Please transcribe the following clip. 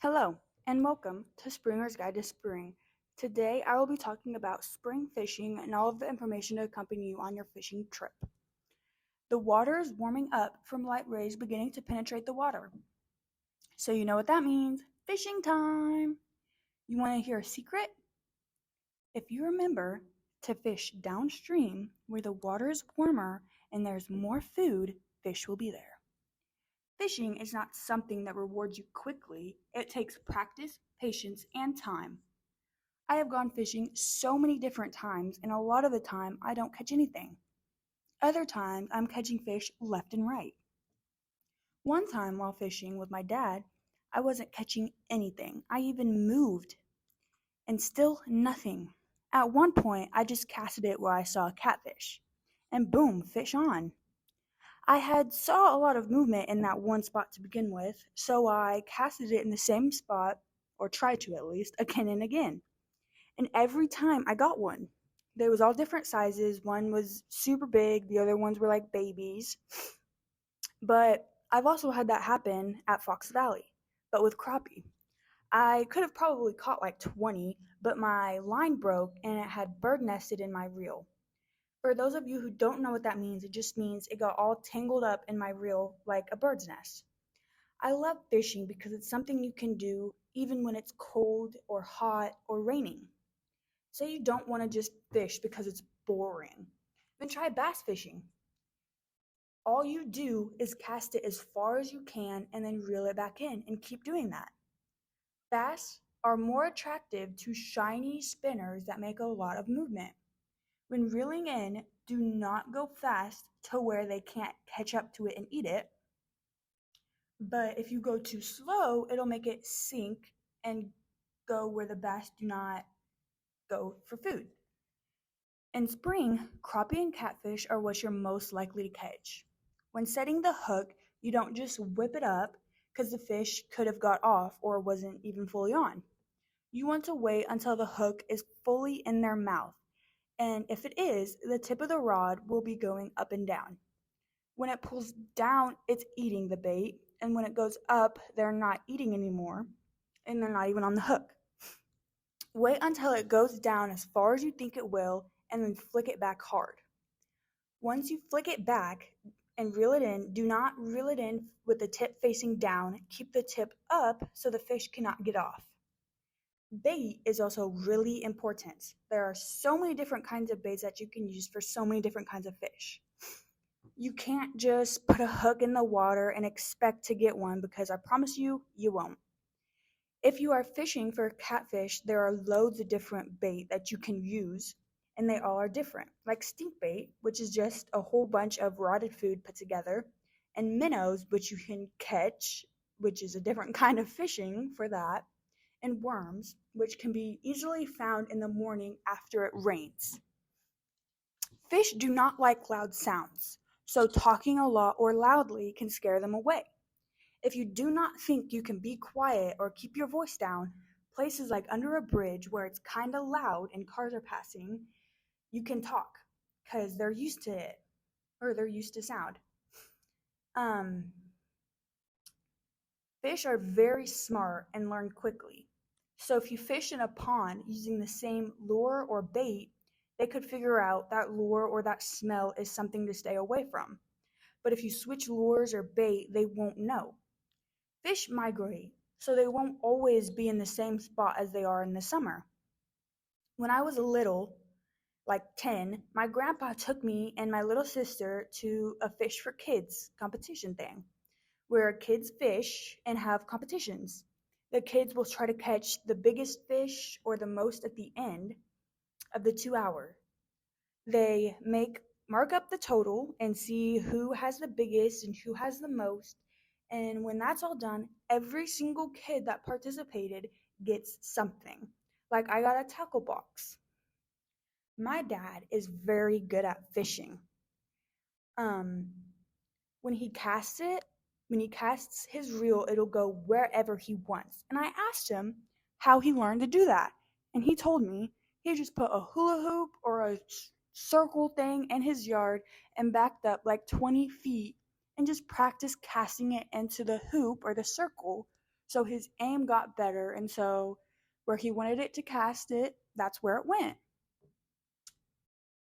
Hello, and welcome to Springer's Guide to Spring. Today I will be talking about spring fishing and all of the information to accompany you on your fishing trip. The water is warming up from light rays beginning to penetrate the water. So you know what that means. Fishing time! You want to hear a secret? If you remember to fish downstream where the water is warmer and there's more food, fish will be there. Fishing is not something that rewards you quickly. It takes practice, patience, and time. I have gone fishing so many different times, and a lot of the time I don't catch anything. Other times I'm catching fish left and right. One time while fishing with my dad, I wasn't catching anything. I even moved, and still nothing. At one point, I just casted it where I saw a catfish, and boom, fish on. I had saw a lot of movement in that one spot to begin with, so I casted it in the same spot, or tried to at least, again and again. And every time I got one. They was all different sizes. One was super big, the other ones were like babies. But I've also had that happen at Fox Valley, but with crappie. I could have probably caught like 20, but my line broke and it had bird nested in my reel. For those of you who don't know what that means, it just means it got all tangled up in my reel like a bird's nest. I love fishing because it's something you can do even when it's cold or hot or raining. Say you don't want to just fish because it's boring, then try bass fishing. All you do is cast it as far as you can and then reel it back in and keep doing that. Bass are more attractive to shiny spinners that make a lot of movement. When reeling in, do not go fast to where they can't catch up to it and eat it. But if you go too slow, it'll make it sink and go where the bass do not go for food. In spring, crappie and catfish are what you're most likely to catch. When setting the hook, you don't just whip it up because the fish could have got off or wasn't even fully on. You want to wait until the hook is fully in their mouth, and if it is, the tip of the rod will be going up and down. When it pulls down, it's eating the bait, and when it goes up, they're not eating anymore, and they're not even on the hook. Wait until it goes down as far as you think it will, and then flick it back hard. Once you flick it back and reel it in, do not reel it in with the tip facing down. Keep the tip up so the fish cannot get off. Bait is also really important. There are so many different kinds of baits that you can use for so many different kinds of fish. You can't just put a hook in the water and expect to get one because I promise you, you won't. If you are fishing for catfish, there are loads of different bait that you can use, and they all are different. Like stink bait, which is just a whole bunch of rotted food put together, and minnows, which you can catch, which is a different kind of fishing for that, and worms, which can be easily found in the morning after it rains. Fish do not like loud sounds, so talking a lot or loudly can scare them away. If you do not think you can be quiet or keep your voice down, places like under a bridge where it's kind of loud and cars are passing, you can talk because they're used to it or they're used to sound. Um, Fish are very smart and learn quickly. So if you fish in a pond using the same lure or bait, they could figure out that lure or that smell is something to stay away from. But if you switch lures or bait, they won't know. Fish migrate, so they won't always be in the same spot as they are in the summer. When I was little, like 10, my grandpa took me and my little sister to a fish for kids competition thing, where kids fish and have competitions. The kids will try to catch the biggest fish or the most at the end of the 2 hour. They mark up the total and see who has the biggest and who has the most. And when that's all done, every single kid that participated gets something. Like I got a tackle box. My dad is very good at fishing. Um, when he casts it, when he casts his reel, it'll go wherever he wants. And I asked him how he learned to do that. And he told me he just put a hula hoop or a circle thing in his yard and backed up like 20 feet and just practiced casting it into the hoop or the circle So his aim got better, and so where he wanted it to cast it, that's where it went.